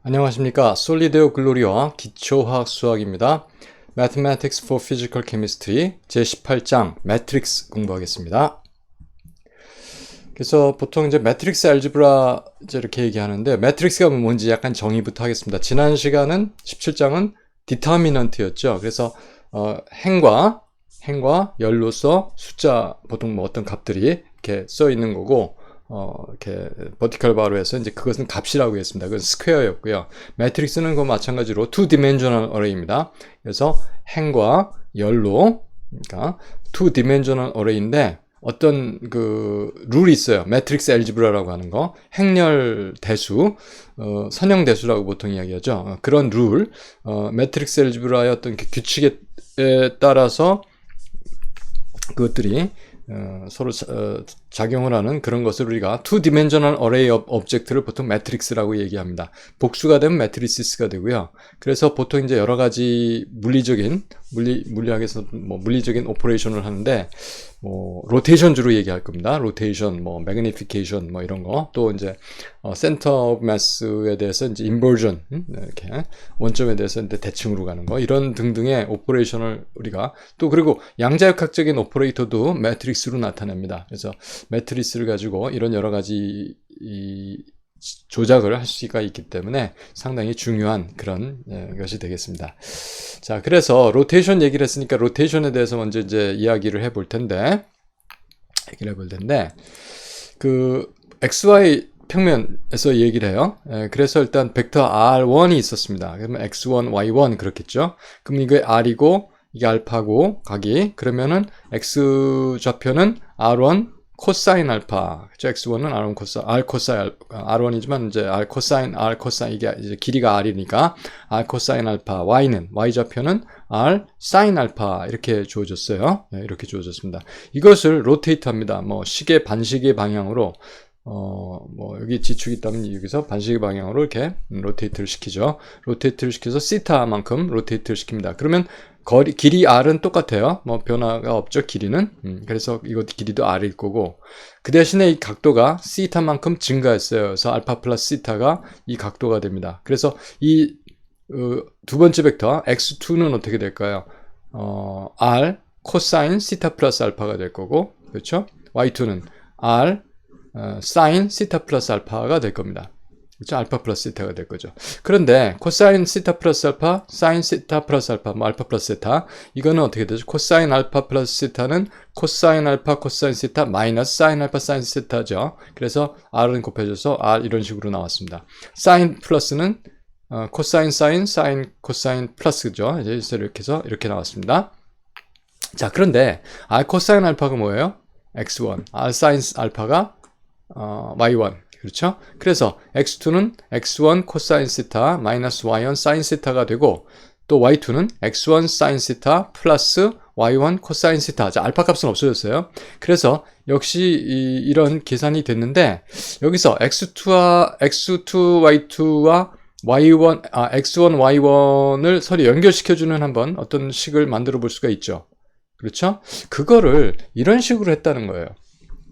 안녕하십니까. 솔리데오 글로리와 기초화학 수학입니다. Mathematics for Physical Chemistry 제18장 매트릭스 공부하겠습니다. 그래서 보통 이제 매트릭스 알지브라 이렇게 얘기하는데 매트릭스가 뭔지 약간 정의부터 하겠습니다. 지난 시간은 17장은 디터미넌트였죠. 그래서 행과 열로서 숫자 보통 뭐 어떤 값들이 이렇게 써 있는 거고 이렇게 버티컬 바로 해서 이제 그것은 값이라고 했습니다. 그건 스퀘어였고요. 매트릭스는 그 마찬가지로 투 디멘셔널 어레이입니다. 그래서 행과 열로 그러니까 투 디멘셔널 어레이인데 어떤 그 룰이 있어요. 매트릭스 알지브라라고 하는 거. 행렬 대수, 선형 대수라고 보통 이야기하죠. 그런 룰, 매트릭스 알지브라의 어떤 규칙에 따라서 그것들이 서로 작용을 하는 그런 것을 우리가 two dimensional array of object를 보통 매트릭스라고 얘기합니다. 복수가 되면 매트리시스가 되고요. 그래서 보통 이제 여러 가지 물리학에서 뭐 물리적인 오퍼레이션을 하는데 뭐 로테이션 주로 얘기할 겁니다. 로테이션, 뭐 매그니피케이션, 뭐 이런 거. 또 이제 센터 오브 매스에 대해서 이제 인버전, 이렇게 원점에 대해서 이제 대칭으로 가는 거, 이런 등등의 오퍼레이션을 우리가 또 그리고 양자역학적인 오퍼레이터도 매트릭스로 나타냅니다. 그래서 매트리스를 가지고 이런 여러 가지 조작을 할 수가 있기 때문에 상당히 중요한 그런 것이 되겠습니다. 자, 그래서 로테이션 얘기를 했으니까 로테이션에 대해서 먼저 이제 이야기를 해볼 텐데, 그 XY 평면에서 얘기를 해요. 그래서 일단 벡터 R1이 있었습니다. 그러면 X1, Y1 그렇겠죠. 그럼 이게 R이고 이게 알파고 각이 그러면은 X 좌표는 R1 코사인 알파, 그죠? X1은 R1 코사인, R 코사인, R1이지만 이제 R 코사인, 이게 이제 길이가 R이니까 R 코사인 알파, Y 좌표는 R 사인 알파, 이렇게 주어졌어요. 네, 이렇게 주어졌습니다. 이것을 로테이트 합니다. 뭐, 반시계 방향으로, 뭐, 여기 지축이 있다면 여기서 반시계 방향으로 이렇게 로테이트를 시키죠. 로테이트를 시켜서 시타만큼 로테이트를 시킵니다. 그러면 길이 R은 똑같아요. 뭐 변화가 없죠, 길이는. 그래서 이것 길이도 R일 거고. 그 대신에 이 각도가 시타만큼 증가했어요. 그래서 알파 플러스 시타가 이 각도가 됩니다. 그래서 이 두 번째 벡터 X2는 어떻게 될까요? R 코사인 시타 플러스 알파가 될 거고, 그렇죠? Y2는 R 사인 시타 플러스 알파가 될 겁니다. 그렇죠? 알파 플러스 시타가 될 거죠. 그런데 코사인 시타 플러스 알파, 사인 시타 플러스 알파, 뭐 알파 플러스 시타, 이거는 어떻게 되죠? 코사인 알파 플러스 시타는 코사인 알파 코사인 시타 마이너스 사인 알파 사인 시타죠. 그래서 R은 곱해져서 R 이런 식으로 나왔습니다. 사인 플러스는 코사인 사인, 사인 코사인 플러스죠. 이제 이렇게 해서 이렇게 나왔습니다. 자, 그런데 R 코사인 알파가 뭐예요? X1, R 사인 알파가 Y1. 그렇죠? 그래서 x2는 x1 코사인 시타 마이너스 y1 사인 시타가 되고 또 y2는 x1 사인 시타 플러스 y1 코사인 시타. 자, 알파 값은 없어졌어요. 그래서 역시 이런 계산이 됐는데 여기서 x2 y2와 y1 x1 y1을 서로 연결시켜주는 한번 어떤 식을 만들어 볼 수가 있죠. 그렇죠? 그거를 이런 식으로 했다는 거예요.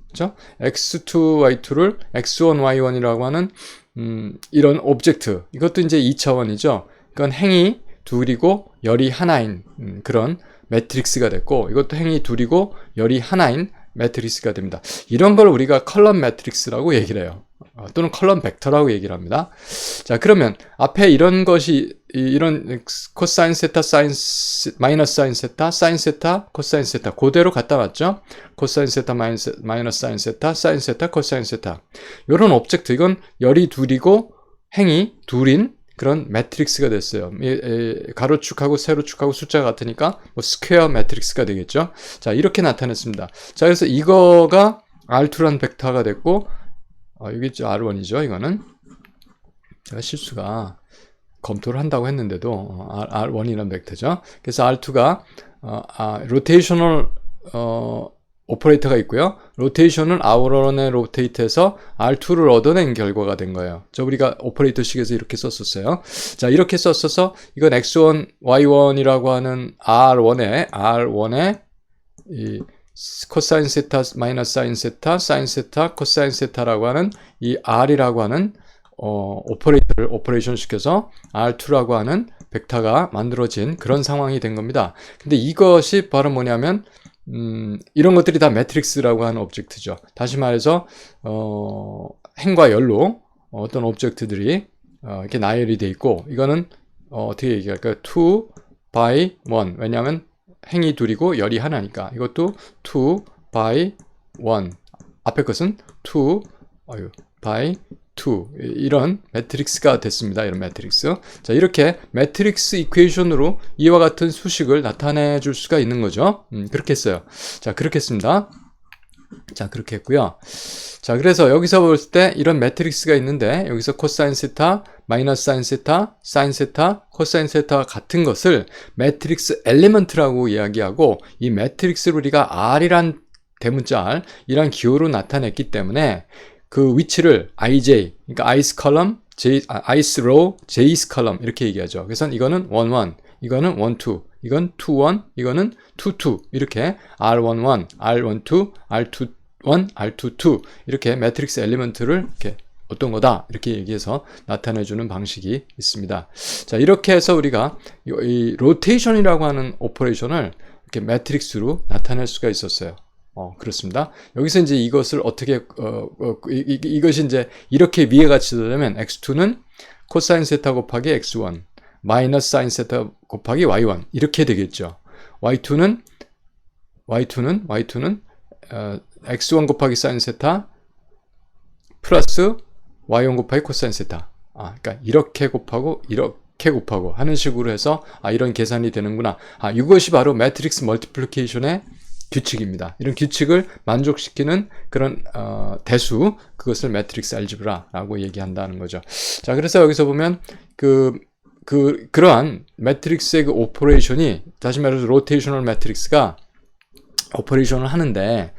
그렇죠? x2, y2를 x1, y1이라고 하는 이런 오브젝트, 이것도 이제 2차원이죠. 이건 행이 둘이고 열이 하나인 그런 매트릭스가 됐고, 이것도 행이 둘이고 열이 하나인 매트릭스가 됩니다. 이런 걸 우리가 컬럼 매트릭스라고 얘기를 해요. 또는 컬럼 벡터라고 얘기를 합니다. 자, 그러면 앞에 이런 것이 이런 코사인 세타, 마이너스 사인 세타, 사인 세타, 코사인 세타 그대로 갖다 놨죠. 코사인 세타, 마이너스 사인 세타, 사인 세타, 코사인 세타. 이런 오브젝트, 이건 열이 둘이고 행이 둘인 그런 매트릭스가 됐어요. 가로축하고 세로축하고 숫자가 같으니까 뭐 스퀘어 매트릭스가 되겠죠. 자, 이렇게 나타냈습니다. 자, 그래서 이거가 R2란 벡터가 됐고, 여기 있죠. R1이죠. 이거는 제가 실수가 검토를 한다고 했는데도 R1이라는 벡터죠. 그래서 R2가 로테이셔널 오퍼레이터가 있고요. 로테이션을 R1에 로테이트해서 R2를 얻어낸 결과가 된 거예요. 우리가 오퍼레이터식에서 이렇게 썼었어요. 자, 이렇게 썼어서 이건 X1, Y1이라고 하는 R1에 이 코사인 세타 마이너스 사인 세타, 사인 세타, 코사인 세타라고 하는 이 R이라고 하는 오퍼레이션 시켜서 R2라고 하는 벡터가 만들어진 그런 상황이 된 겁니다. 근데 이것이 바로 뭐냐면 이런 것들이 다 매트릭스라고 하는 오브젝트죠. 다시 말해서 행과 열로 어떤 오브젝트들이 이렇게 나열이 돼 있고, 이거는 어떻게 얘기할까요? 2 by 1. 왜냐하면 행이 둘이고 열이 하나니까. 이것도 2 by 1. 앞에 것은 2 by 2. 이런 매트릭스가 됐습니다. 이런 매트릭스. 자, 이렇게 매트릭스 이퀘이션으로 이와 같은 수식을 나타내 줄 수가 있는 거죠. 그렇게 했어요. 자, 그렇게 했습니다. 자, 그렇게 했고요. 자, 그래서 여기서 볼 때 이런 매트릭스가 있는데, 여기서 코사인 세타, 마이너스 사인 세타, 사인 세타, 코사인 세타 같은 것을 매트릭스 엘리먼트라고 이야기하고, 이 매트릭스를 우리가 R이란 대문자 R, 이란 기호로 나타냈기 때문에 그 위치를 IJ, 그러니까 I's column, I's row, J's column 이렇게 얘기하죠. 그래서 이거는 1, 1, 이거는 1, 2, 이건 2, 1, 이거는 2, 2 이렇게 R11, R12, R21, R22 이렇게 매트릭스 엘리먼트를 이렇게 어떤 거다 이렇게 얘기해서 나타내주는 방식이 있습니다. 자, 이렇게 해서 우리가 이 로테이션이라고 하는 오퍼레이션을 이렇게 매트릭스로 나타낼 수가 있었어요. 그렇습니다. 여기서 이제 이것을 어떻게 이것이 이제 이렇게 위에가 지도되면 x2는 코사인 세타 곱하기 x1 마이너스 사인 세타 곱하기 y1 이렇게 되겠죠. y2는 x1 곱하기 사인 세타 플러스 y1 곱하기 코사인 세타. 그러니까 이렇게 곱하고 이렇게 곱하고 하는 식으로 해서 이런 계산이 되는구나. 이것이 바로 매트릭스 멀티플리케이션의 규칙입니다. 이런 규칙을 만족시키는 그런 대수, 그것을 매트릭스 알지브라라고 얘기한다는 거죠. 자, 그래서 여기서 보면 그러한 매트릭스의 그 오퍼레이션이, 다시 말해서 로테이셔널 매트릭스가 오퍼레이션을 하는데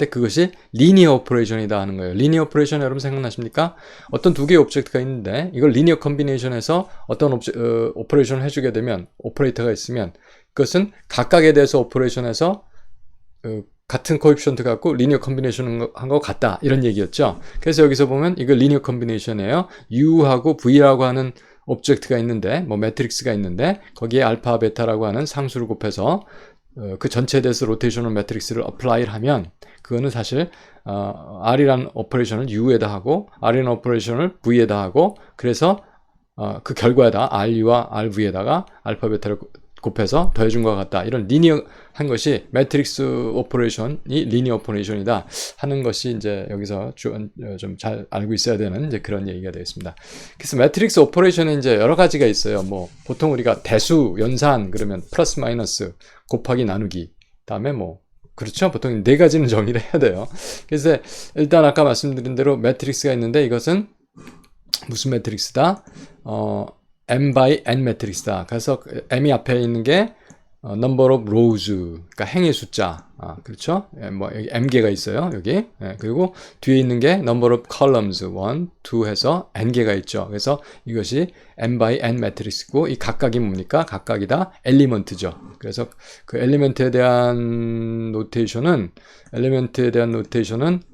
그것이 리니어 오퍼레이션이다 하는 거예요. 리니어 오퍼레이션 여러분 생각나십니까? 어떤 두 개의 오브젝트가 있는데 이걸 리니어 컨비네이션에서 어떤 오퍼레이션을 해주게 되면, 오퍼레이터가 있으면 그것은 각각에 대해서 오퍼레이션에서 같은 코에피션트 갖고 리니어 컨비네이션 한 것 같다 이런 얘기였죠. 그래서 여기서 보면 이거 리니어 컨비네이션이에요. U하고 V라고 하는 오브젝트가 있는데, 뭐 매트릭스가 있는데 거기에 알파, 베타라고 하는 상수를 곱해서 그 전체에 대해서 로테이셔널 매트릭스를 어플라이를 하면 그거는 사실 R이라는 오퍼레이션을 U에다 하고 R이라는 오퍼레이션을 V에다 하고, 그래서 그 결과에다 RU와 RV에다가 알파, 베타를 곱해서 더해준 것 같다. 이런 리니어한 것이 매트릭스 오퍼레이션이 리니어 오퍼레이션이다 하는 것이 이제 여기서 좀 잘 알고 있어야 되는 이제 그런 얘기가 되겠습니다. 그래서 매트릭스 오퍼레이션은 이제 여러 가지가 있어요. 뭐 보통 우리가 대수, 연산 그러면 플러스 마이너스, 곱하기, 나누기, 다음에 뭐 그렇죠. 보통 네 가지는 정의를 해야 돼요. 그래서 일단 아까 말씀드린 대로 매트릭스가 있는데 이것은 무슨 매트릭스다? M by N 매트릭스다. 그래서 M이 앞에 있는 게 number of rows, 그러니까 행의 숫자. 그렇죠? 뭐 여기 M개가 있어요. 여기. 그리고 뒤에 있는 게 number of columns, 1, 2 해서 N개가 있죠. 그래서 이것이 M by N 매트릭스고, 이 각각이 뭡니까? 각각이 다 엘리먼트죠. 그래서 그 엘리먼트에 대한 노테이션은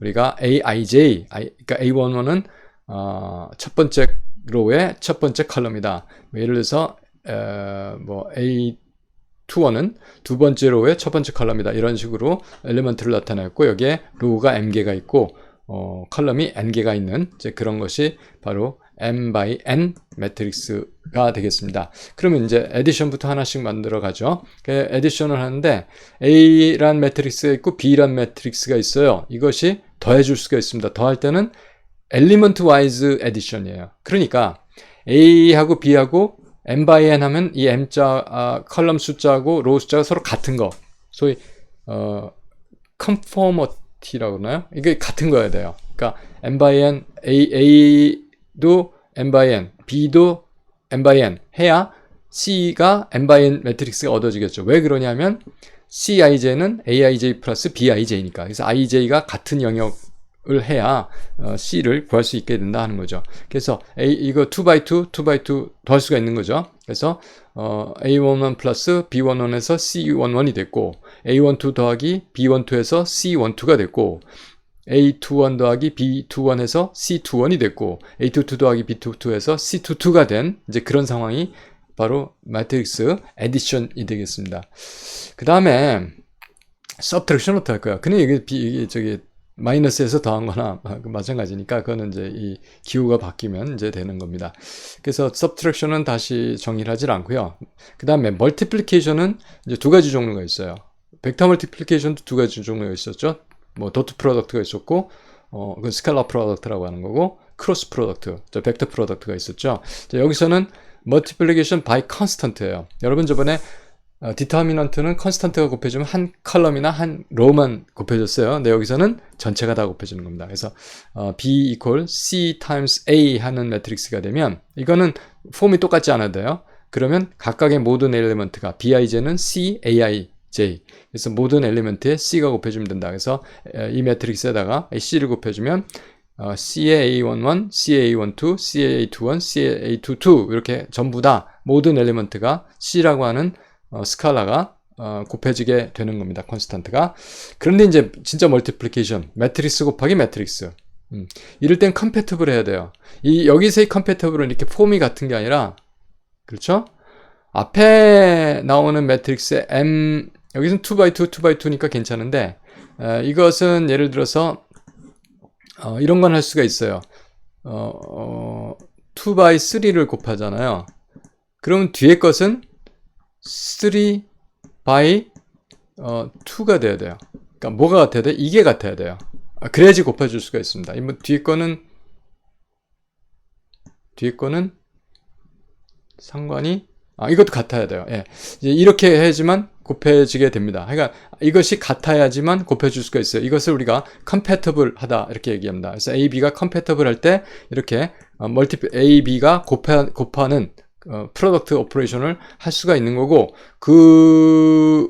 우리가 AIJ, 그러니까 A11은 첫 번째 로우의 첫 번째 컬럼이다. 예를 들어서 뭐 A21은 두 번째 로우의 첫 번째 컬럼이다. 이런 식으로 엘리먼트를 나타냈고, 여기에 로우가 M개가 있고 컬럼이 N개가 있는 이제 그런 것이 바로 M by N 매트릭스가 되겠습니다. 그러면 이제 에디션부터 하나씩 만들어 가죠. 에디션을 하는데 A란 매트릭스가 있고 B란 매트릭스가 있어요. 이것이 더해줄 수가 있습니다. 더할 때는 엘리먼트 와이즈 에디션이에요. 그러니까 A하고 B하고 M by N 하면 이 M자 컬럼 숫자하고 로우 숫자가 서로 같은 거, 소위 conformity라고 하나요? 이게 같은 거여야 돼요. 그러니까 M by N, A도 M by N, B도 M by N 해야 C가 M by N 매트릭스가 얻어지겠죠. 왜 그러냐면 CIJ는 AIJ 플러스 BIJ니까. 그래서 IJ가 같은 영역을 해야 C를 구할 수 있게 된다 하는 거죠. 그래서 이거 2x2, 2x2 더할 수가 있는 거죠. 그래서 A11 플러스 B11에서 C11이 됐고, A12 더하기 B12에서 C12가 됐고, A21 더하기 B21에서 C21이 됐고 A22 더하기 B22에서 C22가 된 이제 그런 상황이 바로 매트릭스 에디션이 되겠습니다. 그 다음에 서브트랙션 어떻게 할 거야? 그냥 이게 저기 마이너스에서 더한 거나 마찬가지니까 그거는 이제 이 기호가 바뀌면 이제 되는 겁니다. 그래서 서브트랙션은 다시 정의를 하질 않고요. 그 다음에 멀티플리케이션은 이제 두 가지 종류가 있어요. 벡터 멀티플리케이션도 두 가지 종류가 있었죠. 뭐 도트 프로덕트가 있었고 그 스칼라 프로덕트라고 하는 거고 크로스 프로덕트, 벡터 프로덕트가 있었죠. 자, 여기서는 멀티플리케이션 바이 컨스턴트예요. 여러분 저번에 디터미넌트는 컨스턴트가 곱해지면 한 컬럼이나 한 로우만 곱해졌어요. 근데 여기서는 전체가 다 곱해지는 겁니다. 그래서 B equal C times A 하는 매트릭스가 되면 이거는 폼이 똑같지 않아도 돼요. 그러면 각각의 모든 엘리먼트가 BIJ는 C, AIJ 그래서 모든 엘리먼트에 C가 곱해주면 된다. 그래서 이 매트릭스에다가 C를 곱해주면 C의 A11, C의 A12, C의 A21, C의 A22 이렇게 전부 다 모든 엘리먼트가 C라고 하는 스칼라가 곱해지게 되는 겁니다. 콘스탄트가. 그런데 이제 진짜 멀티플리케이션, 매트릭스 곱하기 매트릭스. 이럴 땐 컴패티블 해야 돼요. 여기서의 컴패티블은 이렇게 폼이 같은 게 아니라, 그렇죠? 앞에 나오는 매트릭스의 M, 여기서는 2x2, 2x2니까 괜찮은데, 이것은 예를 들어서, 이런 건 할 수가 있어요. 2x3를 곱하잖아요. 그러면 뒤에 것은 3 by 2가 돼야 돼요. 그러니까 뭐가 같아야 돼? 이게 같아야 돼요. 그래야지 곱해줄 수가 있습니다. 뭐 뒤에 거는 상관이 이것도 같아야 돼요. 예. 이제 이렇게 해야지만 곱해지게 됩니다. 그러니까 이것이 같아야지만 곱해줄 수가 있어요. 이것을 우리가 compatible 하다 이렇게 얘기합니다. 그래서 A, B가 compatible 할 때 이렇게 A, B가 곱하는 프로덕트 오퍼레이션을 할 수가 있는 거고 그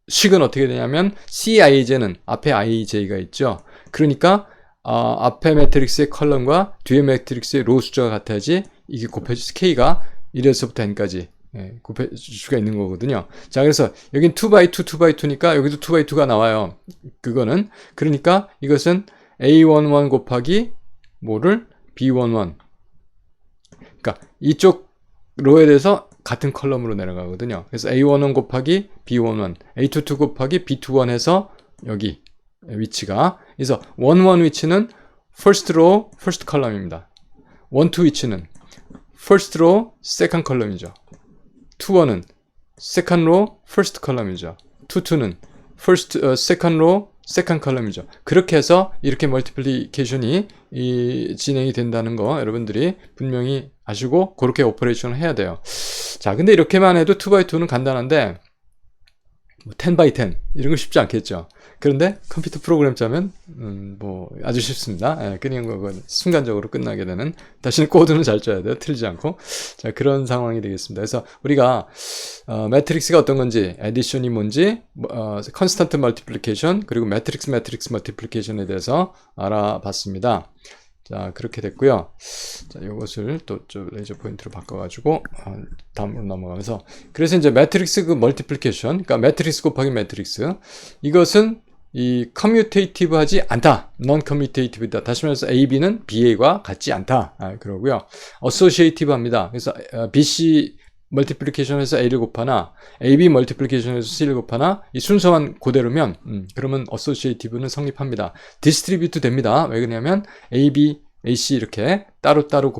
식은 어떻게 되냐면 CIJ는 앞에 IJ가 있죠. 그러니까 앞에 매트릭스의 컬럼과 뒤에 매트릭스의 로우 숫자가 같아야지 이게 곱해질 K가 1에서부터 N까지 곱해질 수가 있는 거거든요. 자, 그래서 여긴 2x2, 2x2니까 여기도 2x2가 나와요. 그거는 그러니까 이것은 A11 곱하기 뭐를 B11 그러니까 이쪽 로에 대해서 같은 컬럼으로 내려가거든요. 그래서 A11 곱하기 B11, A22 곱하기 B21 해서 여기 위치가 그래서 11 위치는 first row, first column입니다. 12 위치는 first row, second column이죠. 21은 second row, first column이죠. 22는 first, second row, second column이죠. 그렇게 해서 이렇게 멀티플리케이션이 진행이 된다는 거 여러분들이 분명히 아시고 그렇게 오퍼레이션을 해야 돼요. 자, 근데 이렇게만 해도 2x2는 간단한데 10x10 이런 거 쉽지 않겠죠. 그런데 컴퓨터 프로그램 짜면 뭐 아주 쉽습니다. 그냥 그건 순간적으로 끝나게 되는 다시는 코드는 잘 짜야 돼요. 틀리지 않고. 자, 그런 상황이 되겠습니다. 그래서 우리가 매트릭스가 어떤 건지, 에디션이 뭔지, 컨스턴트 멀티플리케이션 그리고 매트릭스 멀티플리케이션에 대해서 알아봤습니다. 자, 그렇게 됐고요. 자, 이것을 또 레이저 포인트로 바꿔가지고 다음으로 넘어가면서 그래서 이제 매트릭스 그 멀티플리케이션, 그러니까 매트릭스 곱하기 매트릭스 이것은 이 커뮤테이티브하지 않다, non 커뮤테이티브이다. 다시 말해서 A, B는 BA와 같지 않다. 그러고요. 어소시에이티브합니다. 그래서 BC 멀티플리케이션에서 A를 곱하나 AB 멀티플리케이션에서 C를 곱하나 이 순서만 그대로면 그러면 어소시에이티브는 성립합니다. 디스트리뷰트 됩니다. 왜 그러냐면 AB, AC 이렇게 따로따로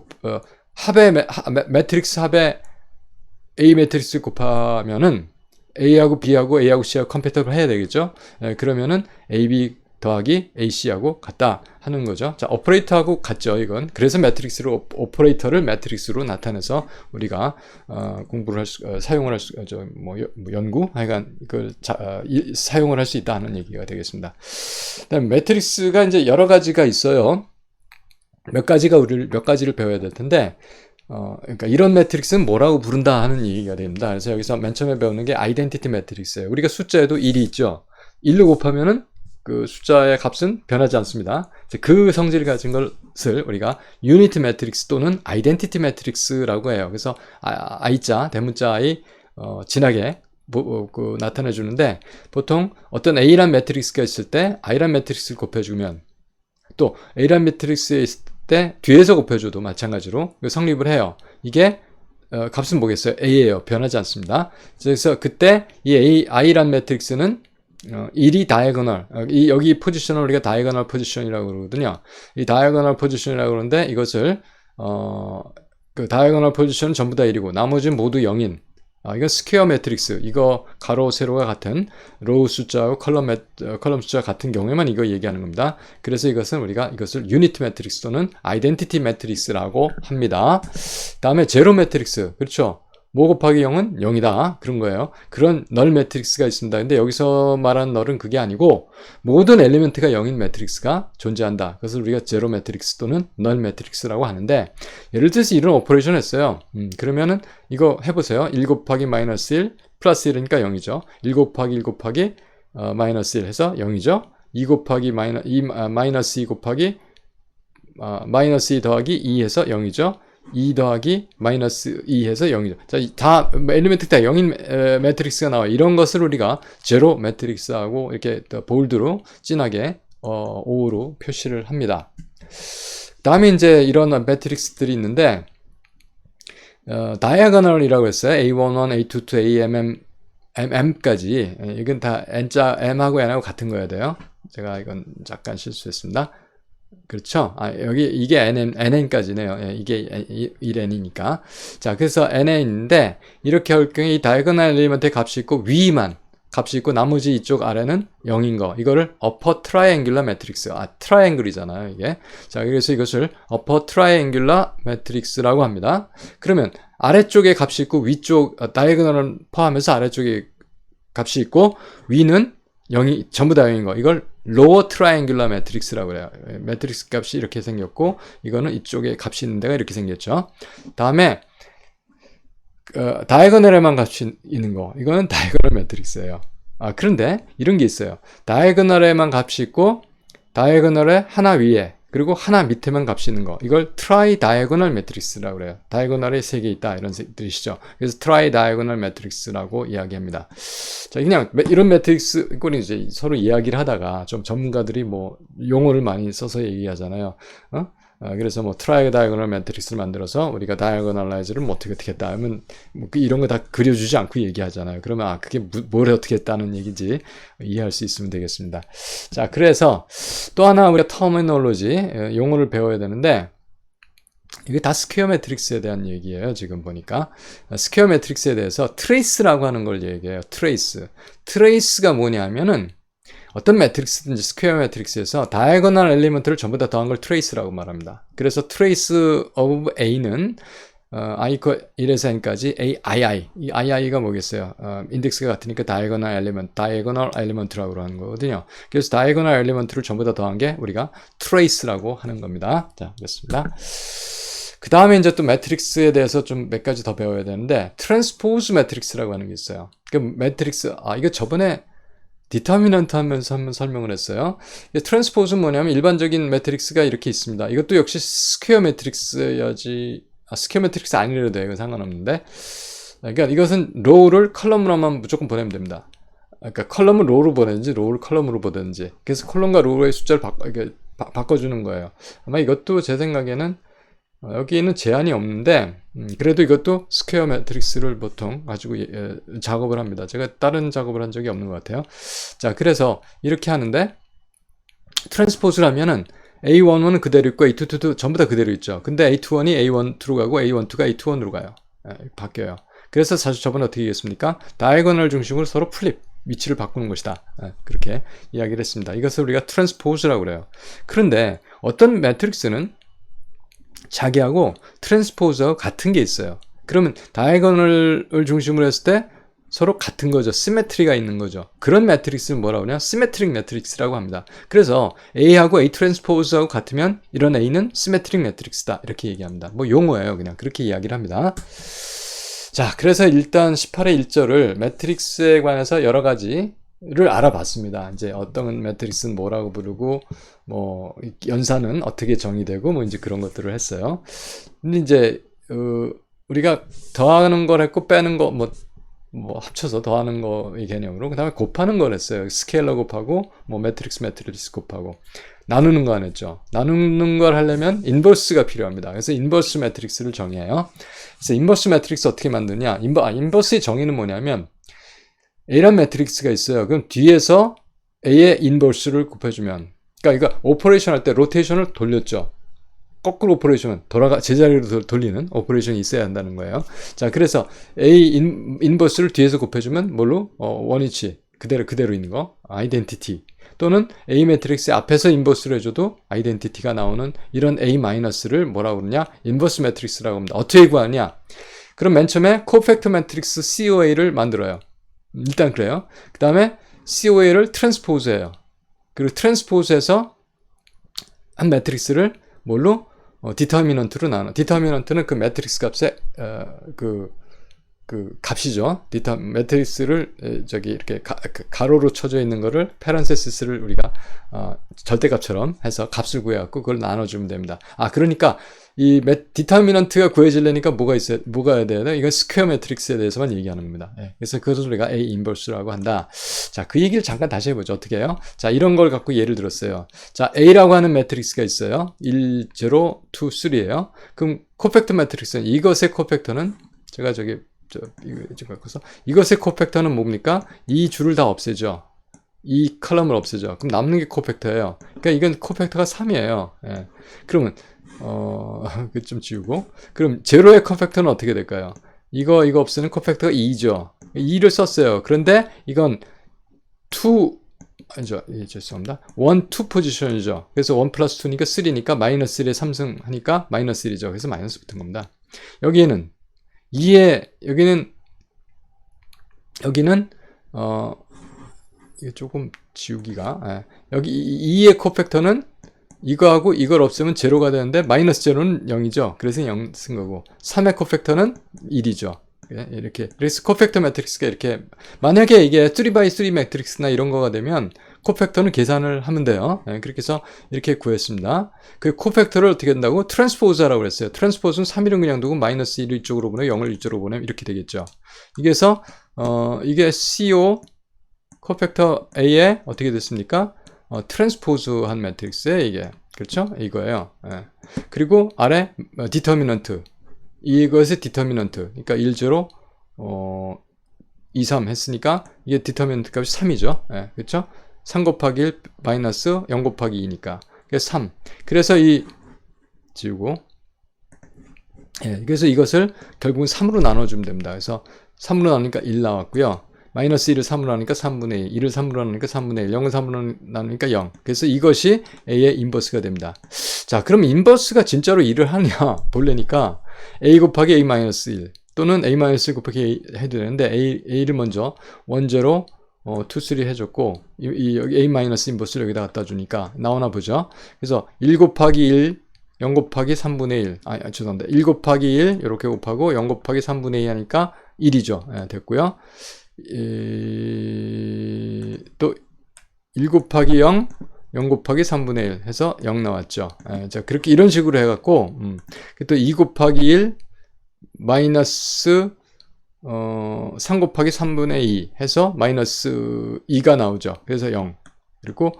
매트릭스 합의 A 매트릭스 곱하면은 A하고 B하고 A하고 C하고 컴패티블 해야 되겠죠. 그러면은 AB 더하기 AC하고 같다 하는 거죠. 자, 오퍼레이터하고 같죠, 이건. 그래서 매트릭스로, 오퍼레이터를 매트릭스로 나타내서 우리가, 공부를 사용을 할 수, 연구? 하여간, 사용을 할 수 있다 하는 얘기가 되겠습니다. 그다음 매트릭스가 이제 여러 가지가 있어요. 몇 가지를 배워야 될 텐데, 그러니까 이런 매트릭스는 뭐라고 부른다 하는 얘기가 됩니다. 그래서 여기서 맨 처음에 배우는 게 아이덴티티 매트릭스예요. 우리가 숫자에도 1이 있죠. 1로 곱하면은 그 숫자의 값은 변하지 않습니다. 그 성질을 가진 것을 우리가 유니트 매트릭스 또는 아이덴티티 매트릭스라고 해요. 그래서 I자, 대문자 I, 진하게 나타내 주는데, 보통 어떤 A란 매트릭스가 있을 때 I란 매트릭스를 곱해주면, 또 A란 매트릭스에 있을 때 뒤에서 곱해줘도 마찬가지로 성립을 해요. 이게 값은 뭐겠어요? A예요. 변하지 않습니다. 그래서 그때 이 I란 매트릭스는 1이 다이아고널, 여기 포지션을 우리가 다이아고널 포지션이라고 그러거든요. 이 다이아고널 포지션이라고 그러는데, 이것을 그 다이아고널 포지션은 전부 다 1이고 나머지는 모두 0인, 이건 스퀘어 매트릭스, 이거 가로 세로가 같은 로우 숫자하고 컬럼 숫자 같은 경우에만 이거 얘기하는 겁니다. 그래서 우리가 이것을 유니트 매트릭스 또는 아이덴티티 매트릭스라고 합니다. 다음에 제로 매트릭스, 그렇죠? 모 곱하기 0은 0이다. 그런 거예요. 그런 널 매트릭스가 있습니다. 근데 여기서 말하는 널은 그게 아니고 모든 엘리멘트가 0인 매트릭스가 존재한다. 그것을 우리가 제로 매트릭스 또는 널 매트릭스라고 하는데, 예를 들어서 이런 오퍼레이션 했어요. 그러면은 이거 해보세요. 1 곱하기 마이너스 1 플러스 1이니까 0이죠. 1 곱하기 1 곱하기 마이너스 1 해서 0이죠. 2 곱하기 마이너스 2 곱하기 마이너스 2 더하기 2 해서 0이죠. 2 더하기 마이너스 2 해서 0이죠. 자, 다 엘리멘트 다 0인 매트릭스가 나와요. 이런 것을 우리가 제로 매트릭스하고 이렇게 볼드로 진하게 O로 표시를 합니다. 다음에 이제 이런 매트릭스들이 있는데, 다이아고널이라고 했어요. A11, A22, AMM까지. 이건 다 M하고 N하고 같은 거여야 돼요. 제가 이건 잠깐 실수했습니다. 그렇죠? 여기 이게 NN까지네요. 예, 이게 1N이니까. 자, 그래서 NN인데, 이렇게 할 경우에 이 다이아고널 엘리먼트의 값이 있고, 위만 값이 있고, 나머지 이쪽 아래는 0인 거. 이거를 upper triangular matrix. 트라이앵글이잖아요, 이게. 자, 그래서 이것을 upper triangular matrix라고 합니다. 그러면 아래쪽에 값이 있고, 위쪽, 다이아고널을 포함해서 아래쪽에 값이 있고, 위는 0이 전부 다 0인 거. 이걸 lower triangular matrix라고 그래요. 매트릭스 값이 이렇게 생겼고, 이거는 이쪽에 값이 있는 데가 이렇게 생겼죠. 다음에 다이아고널에만 값이 있는 거. 이거는 다이아고널 매트릭스예요. 그런데 이런 게 있어요. 다이아고널에만 값이 있고, 다이아고널에 하나 위에, 그리고 하나 밑에만 값이 있는 거. 이걸 트라이 다이아고널 매트릭스라고 그래요. 다이아고널에 3개 있다. 이런 뜻이죠. 그래서 트라이 다이아고널 매트릭스라고 이야기합니다. 자, 그냥 이런 매트릭스, 이건 이제 서로 이야기를 하다가 좀 전문가들이 뭐 용어를 많이 써서 얘기하잖아요. 그래서 뭐 트라이 다이아고널 매트릭스를 만들어서 우리가 다이아고널라이즈를 뭐 어떻게 했다 하면 뭐 이런 거 다 그려주지 않고 얘기하잖아요. 그러면 그게 뭘 어떻게 했다는 얘기인지 이해할 수 있으면 되겠습니다. 자, 그래서 또 하나 우리가 터미놀로지 용어를 배워야 되는데, 이게 다 스퀘어 매트릭스에 대한 얘기예요. 지금 보니까 스퀘어 매트릭스에 대해서 트레이스라고 하는 걸 얘기해요. 트레이스가 뭐냐면은 어떤 매트릭스든지 스퀘어 매트릭스에서 다이아고널 엘리먼트를 전부 다 더한 걸 트레이스라고 말합니다. 그래서 트레이스 오브 A는 i 1에서 n까지 AII. 이 II가 뭐겠어요? 인덱스가 같으니까 다이아고널 엘리먼트라고 하는 거거든요. 그래서 다이아고널 엘리먼트를 전부 다 더한 게 우리가 트레이스라고 하는 겁니다. 자, 그렇습니다. 그 다음에 이제 또 매트릭스에 대해서 좀 몇 가지 더 배워야 되는데, 트랜스포즈 매트릭스라고 하는 게 있어요. 그 매트릭스, 이거 저번에 디터미넌트 하면서 한번 설명을 했어요. 트랜스포즈는 뭐냐면 일반적인 매트릭스가 이렇게 있습니다. 이것도 역시 스퀘어 매트릭스여야지, 스퀘어 매트릭스 아니래도 돼요. 이건 상관없는데. 그러니까 이것은 로우를 컬럼으로만 무조건 보내면 됩니다. 그러니까 컬럼을 로우로 보내든지 로우를 컬럼으로 보내든지. 그래서 컬럼과 로우의 숫자를 바꿔주는 거예요. 아마 이것도 제 생각에는 여기에는 제한이 없는데, 그래도 이것도 스퀘어 매트릭스를 보통 가지고 작업을 합니다. 제가 다른 작업을 한 적이 없는 것 같아요. 자, 그래서 이렇게 하는데, 트랜스포즈를 하면은 A11은 그대로 있고 A22도 전부 다 그대로 있죠. 근데 A21이 A12로 가고 A12가 A21으로 가요. 바뀌어요. 그래서 사실 저번에 어떻게 얘기했습니까? 다이아고널 중심으로 서로 플립, 위치를 바꾸는 것이다. 그렇게 이야기를 했습니다. 이것을 우리가 트랜스포즈라고 그래요. 그런데 어떤 매트릭스는 자기하고 트랜스포즈하고 같은 게 있어요. 그러면 다이아고널을 중심으로 했을 때 서로 같은 거죠. 시메트리가 있는 거죠. 그런 매트릭스는 뭐라고 하냐? 시메트릭 매트릭스라고 합니다. 그래서 A하고 A 트랜스포즈하고 같으면 이런 A는 시메트릭 매트릭스다. 이렇게 얘기합니다. 뭐 용어예요. 그냥 그렇게 이야기를 합니다. 자, 그래서 일단 18의 1절을 매트릭스에 관해서 여러 가지를 알아봤습니다. 이제 어떤 매트릭스는 뭐라고 부르고, 뭐 연산은 어떻게 정의되고, 뭐 이제 그런 것들을 했어요. 근데 이제 우리가 더하는 걸 했고 빼는 거, 뭐 뭐 합쳐서 더하는 거의 개념으로, 그 다음에 곱하는 걸 했어요. 스케일러 곱하고 뭐 매트릭스 곱하고. 나누는 거 안 했죠. 나누는 걸 하려면 인버스가 필요합니다. 그래서 인버스 매트릭스를 정의해요. 그래서 인버스 매트릭스 어떻게 만드냐? 인버스의 정의는 뭐냐면 A란 매트릭스가 있어요. 그럼 뒤에서 A의 인버스를 곱해주면, 그러니까 이거 오퍼레이션 할 때 로테이션을 돌렸죠. 거꾸로 오퍼레이션, 제자리로 돌리는 오퍼레이션이 있어야 한다는 거예요. 자, 그래서 A 인버스를 뒤에서 곱해주면 뭘로? 원위치. 그대로 있는 거. 아이덴티티. 또는 A 매트릭스 앞에서 인버스를 해줘도 아이덴티티가 나오는 이런 A-를 뭐라고 그러냐? 인버스 매트릭스라고 합니다. 어떻게 구하냐? 그럼 맨 처음에 코팩터 매트릭스 COA를 만들어요. 일단 그래요. 그 다음에 COA를 트랜스포즈해요. 그리고 트랜스포즈해서 한 매트릭스를 뭘로? 디터미넌트로 나눠. 디터미넌트는 그 매트릭스 값의 그 값이죠. 매트릭스를 이렇게 가로로 쳐져 있는 거를 패런테시스를 우리가 절대값처럼 해서 값을 구해갖고 그걸 나눠주면 됩니다. 그러니까 이 디터미넌트가 구해지려니까 뭐가 해야 돼요? 이건 스퀘어 매트릭스에 대해서만 얘기하는 겁니다. 그래서 그것을 우리가 A 인버스라고 한다. 자, 그 얘기를 잠깐 다시 해보죠. 어떻게 해요? 자, 이런 걸 갖고 예를 들었어요. 자, A라고 하는 매트릭스가 있어요. 1, 0, 2, 3예요. 그럼 코팩터 매트릭스는 이것의 코팩터는 제가 이것의 코팩터는 뭡니까? 이 줄을 다 없애죠. 이 컬럼을 없애죠. 그럼 남는 게 코팩터예요. 그러니까 이건 코팩터가 3이에요. 그러면 좀 지우고, 그럼 제로의 코팩터는 어떻게 될까요? 이거 없애는 코팩터가 2죠. 2를 썼어요. 그런데 이건 죄송합니다. 1, 2 포지션이죠. 그래서 1 플러스 2니까 3니까 마이너스 1에 3승 하니까 마이너스 1이죠. 그래서 마이너스 붙은 겁니다. 여기는 이게 조금 지우기가, 여기 2의 코팩터는 이거하고 이걸 없애면 제로가 되는데 마이너스 제로는 0이죠. 그래서 0 쓴 거고, 3의 코팩터는 1이죠. 이렇게. 그래서 코팩터 매트릭스가 이렇게, 만약에 이게 3x3 매트릭스나 이런 거가 되면 코팩터는 계산을 하면 돼요. 그렇게 해서 이렇게 구했습니다. 그 코팩터를 어떻게 한다고? 트랜스포즈라고 그랬어요. 트랜스포즈는 3일은 그냥 두고 마이너스 1을 이쪽으로 보내고 0을 이쪽으로 보내면 이렇게 되겠죠. 이게서 이게 CO 코팩터 A에 어떻게 됐습니까? 트랜스포즈한 매트릭스에 이게, 그렇죠? 이거예요. 그리고 아래 디터미넌트, 이것의 디터미넌트, 그러니까 1, 0, 2, 3 했으니까 이게 디터미넌트 값이 3이죠. 그렇죠? 3 곱하기 1 마이너스 0 곱하기 2니까 그래서 3. 그래서 지우고, 그래서 이것을 결국은 3으로 나눠주면 됩니다. 그래서 3으로 나누니까 1 나왔고요. 마이너스 1을 3으로 나누니까 3분의 2, 1을 3으로 나누니까 3분의 1, 0을 3으로 나누니까 0. 그래서 이것이 A의 인버스가 됩니다. 자, 그럼 인버스가 진짜로 일을 하냐 보려니까 A 곱하기 A 마이너스 1 또는 A 마이너스 1 곱하기 A 해도 되는데 A를 먼저 원제로 2, 3 해줬고, 여기 A 마이너스 인버스를 여기다 갖다 주니까 나오나 보죠. 그래서 1 곱하기 1, 0 곱하기 3분의 1, 죄송합니다. 1 곱하기 1 이렇게 곱하고 0 곱하기 3분의 2 하니까 1이죠. 됐고요. 또 1 곱하기 0, 0 곱하기 3분의 1 해서 0 나왔죠. 자, 그렇게 이런 식으로 해갖고, 또 2 곱하기 1 마이너스 3 곱하기 3분의 2 해서 마이너스 2가 나오죠. 그래서 0. 그리고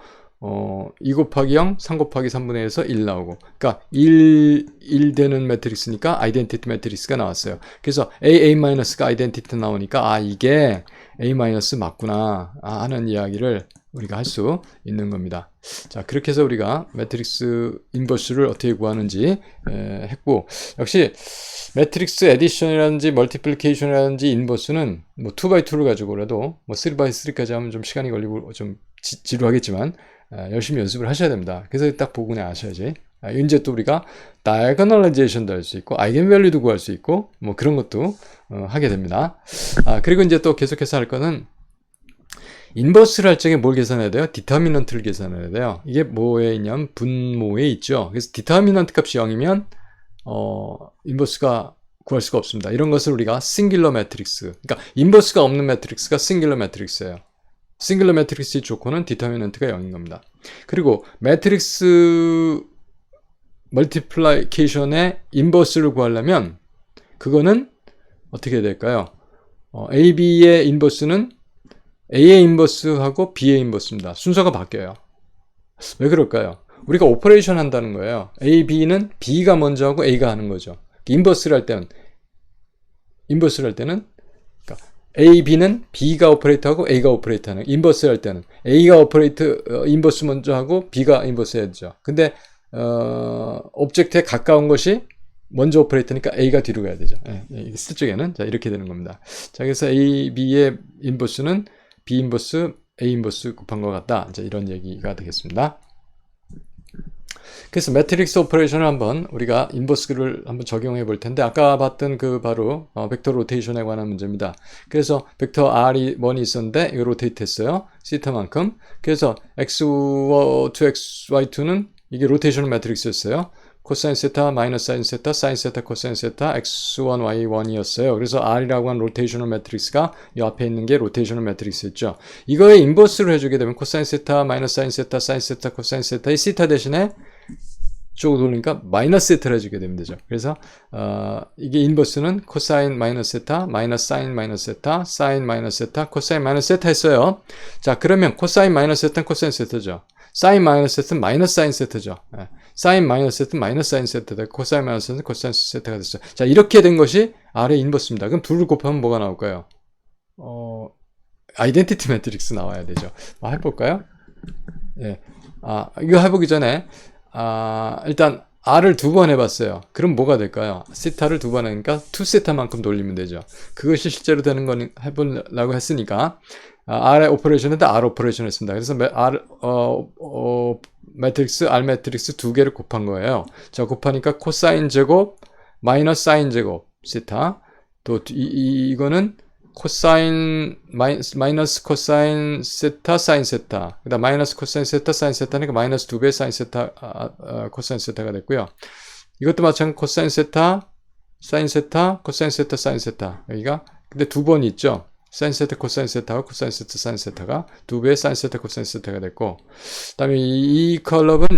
2 곱하기 0, 3 곱하기 3분의 1에서 1 나오고, 그러니까 1 되는 매트릭스니까 아이덴티티 매트릭스가 나왔어요. 그래서 A-가 아이덴티티 나오니까 이게 A- 맞구나 하는 이야기를 우리가 할 수 있는 겁니다. 자, 그렇게 해서 우리가 매트릭스 인버스를 어떻게 구하는지 했고, 역시 매트릭스 에디션이라든지 멀티플리케이션이라든지 인버스는 뭐 2x2를 가지고라도 뭐 3x3까지 하면 좀 시간이 걸리고 좀 지루하겠지만 열심히 연습을 하셔야 됩니다. 그래서 딱 보고 그냥 아셔야지. 이제 또 우리가 다이아고널라이제이션도 할 수 있고 아이겐밸류도 구할 수 있고 뭐 그런 것도 하게 됩니다. 그리고 이제 또 계속해서 할 거는 인버스를 할 적에 뭘 계산해야 돼요? 디터미넌트를 계산해야 돼요. 이게 뭐에 있냐면 분모에 있죠. 그래서 디터미넌트 값이 0이면 인버스가 구할 수가 없습니다. 이런 것을 우리가 싱귤러 매트릭스, 그러니까 인버스가 없는 매트릭스가 싱귤러 매트릭스예요. 싱글러 매트릭스의 조건은 디터미넌트가 0인 겁니다. 그리고 매트릭스 멀티플리케이션의 인버스를 구하려면 그거는 어떻게 해야 될까요? A, B의 인버스는 A의 인버스하고 B의 인버스입니다. 순서가 바뀌어요. 왜 그럴까요? 우리가 오퍼레이션 한다는 거예요. A, B는 B가 먼저 하고 A가 하는 거죠. 인버스를 할 때는 그러니까 A, B는 B가 오퍼레이트하고 A가 오퍼레이트하는 인버스 할 때는 A가 인버스 먼저 하고 B가 인버스 해야 되죠. 근데 오브젝트에 가까운 것이 먼저 오퍼레이트니까 A가 뒤로 가야 되죠. C 쪽에는 자 이렇게 되는 겁니다. 자 그래서 A, B의 인버스는 B 인버스, A 인버스 곱한 것 같다. 자 이런 얘기가 되겠습니다. 그래서 매트릭스 오퍼레이션을 한번 우리가 인버스를 한번 적용해 볼 텐데 아까 봤던 그 바로 벡터 로테이션에 관한 문제입니다. 그래서 벡터 R이 1이 있었는데 이거 로테이트 했어요. 시타만큼. 그래서 x2, xy2는 이게 로테이션 매트릭스였어요. 코사인 세타, 마이너스 사인 세타, 사인 세타, 코사인 세타, x1, y1이었어요. 그래서 R이라고 한 로테이셔널 매트릭스가 이 앞에 있는 게 로테이셔널 매트릭스였죠. 이거에 인버스를 해주게 되면 코사인 세타, 마이너스 사인 세타, 사인 세타, 코사인 세타의 시타 대신에 쭉 돌리니까 마이너스 세타를 해주게 되면 되죠. 그래서 이게 인버스는 코사인 마이너스 세타, 마이너스 사인 마이너스 세타, 사인 마이너스 세타, 코사인 마이너스 세타 했어요. 자 그러면 코사인 마이너스 세타는 코사인 세타죠. 사인 마이너스 세타는 마이너스 사인 세타죠. 사인 마이너스 세타는 마이너스 사인 세타다. 코사인 마이너스 세타는 코사인 세타가 됐어요. 자 이렇게 된 것이 R의 인버스입니다. 그럼 둘을 곱하면 뭐가 나올까요? 아이덴티티 매트릭스 나와야 되죠. 해볼까요? 예. 이거 해보기 전에 일단 R을 두 번 해봤어요. 그럼 뭐가 될까요? 세타를 두 번 하니까 2세타만큼 돌리면 되죠. 그것이 실제로 되는 건 해보려고 했으니까 R의 오퍼레이션에다 R 오퍼레이션을 했습니다. 그래서 매트릭스, R 매트릭스 두 개를 곱한 거예요. 자, 곱하니까 코사인 제곱, 마이너스 사인 제곱, 세타. 또 이거는 코사인, 마이너스 코사인 세타, 사인 세타. 그 다음 마이너스 코사인 세타, 사인 세타니까 마이너스 2배 사인 세타, 코사인 세타가 됐고요. 이것도 마찬가지로 코사인 세타, 사인 세타, 코사인 세타, 사인 세타. 여기가. 근데 두 번이 있죠. 사인 세타, 코사인 세타와 코사인 세타, 사인 세타가 두 배의 사인 세타, 코사인 세타가 됐고, 그 다음에 이 컬럼은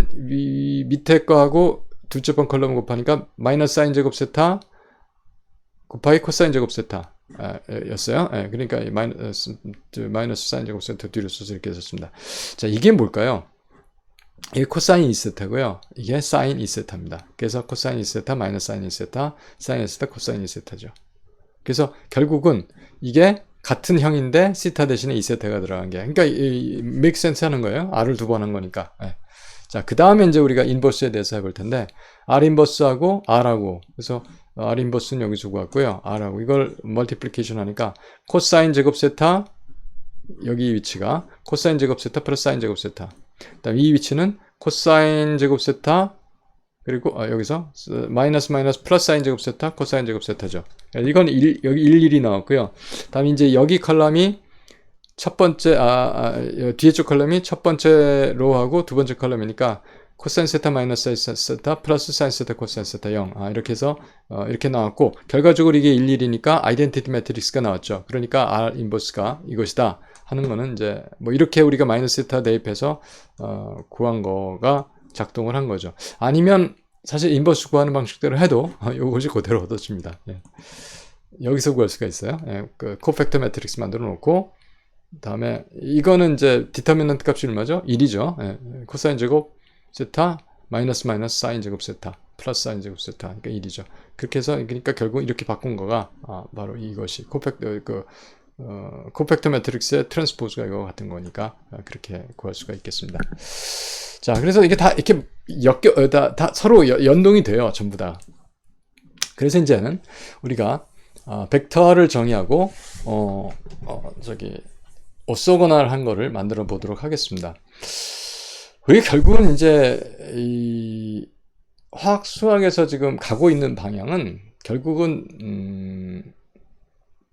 밑에 거하고 둘째 번 컬럼 곱하니까 마이너스 사인 제곱 세타 곱하기 코사인 제곱 세타 였어요. 그러니까 마이너스 사인 제곱 세타 뒤로 써서 이렇게 썼습니다. 자, 이게 뭘까요? 이게 코사인 2세타고요. 이게 사인 2세타입니다. 그래서 코사인 2세타, 마이너스 사인 2세타, 사인 2세타, 코사인 2세타죠. 그래서 결국은 이게 같은 형인데 시타 대신에 2세타가 들어간 게 그러니까 make sense 하는 거예요. R을 두 번 한 거니까. 자, 그 다음에 이제 우리가 인버스에 대해서 해볼 텐데 R 인버스하고 R하고 그래서 R 인버스는 여기 주고 왔고요. R하고 이걸 멀티플리케이션 하니까 코사인 제곱 세타 여기 위치가 코사인 제곱 세타 플러스 사인 제곱 세타. 그다음 이 위치는 코사인 제곱 세타 그리고 여기서 마이너스 플러스 사인 제곱 세타 코사인 제곱 세타죠. 이건 여기 11이 나왔고요. 다음 이제 여기 컬럼이 첫 번째 뒤에 쪽 컬럼이 첫 번째 로우하고 두 번째 컬럼이니까 코사인 세타 마이너스 사인 세타 플러스 사인 세타 코사인 세타 0 이렇게 해서 이렇게 나왔고 결과적으로 이게 11이니까 아이덴티티 매트릭스가 나왔죠. 그러니까 R 인버스가 이것이다 하는 거는 이제 뭐 이렇게 우리가 마이너스 세타 대입해서 구한 거가 작동을 한 거죠. 아니면 사실 인버스 구하는 방식대로 해도 이것이 그대로 얻어집니다. 여기서 구할 수가 있어요. 그 코팩터 매트릭스 만들어 놓고 다음에 이거는 이제 디터미넌트 값이 얼마죠? 1이죠. 코사인 제곱 세타 마이너스 사인 제곱 세타 플러스 사인 제곱 세타 그러니까 1이죠. 그렇게 해서 그러니까 결국 이렇게 바꾼 거가 바로 이것이 코팩터 매트릭스의 트랜스포즈가 이거 같은 거니까 그렇게 구할 수가 있겠습니다. 자, 그래서 이게 다 이렇게 다 서로 연동이 돼요, 전부 다. 그래서 이제는 우리가 벡터를 정의하고 오소고널한 거를 만들어 보도록 하겠습니다. 우리 결국은 이제 이 화학 수학에서 지금 가고 있는 방향은 결국은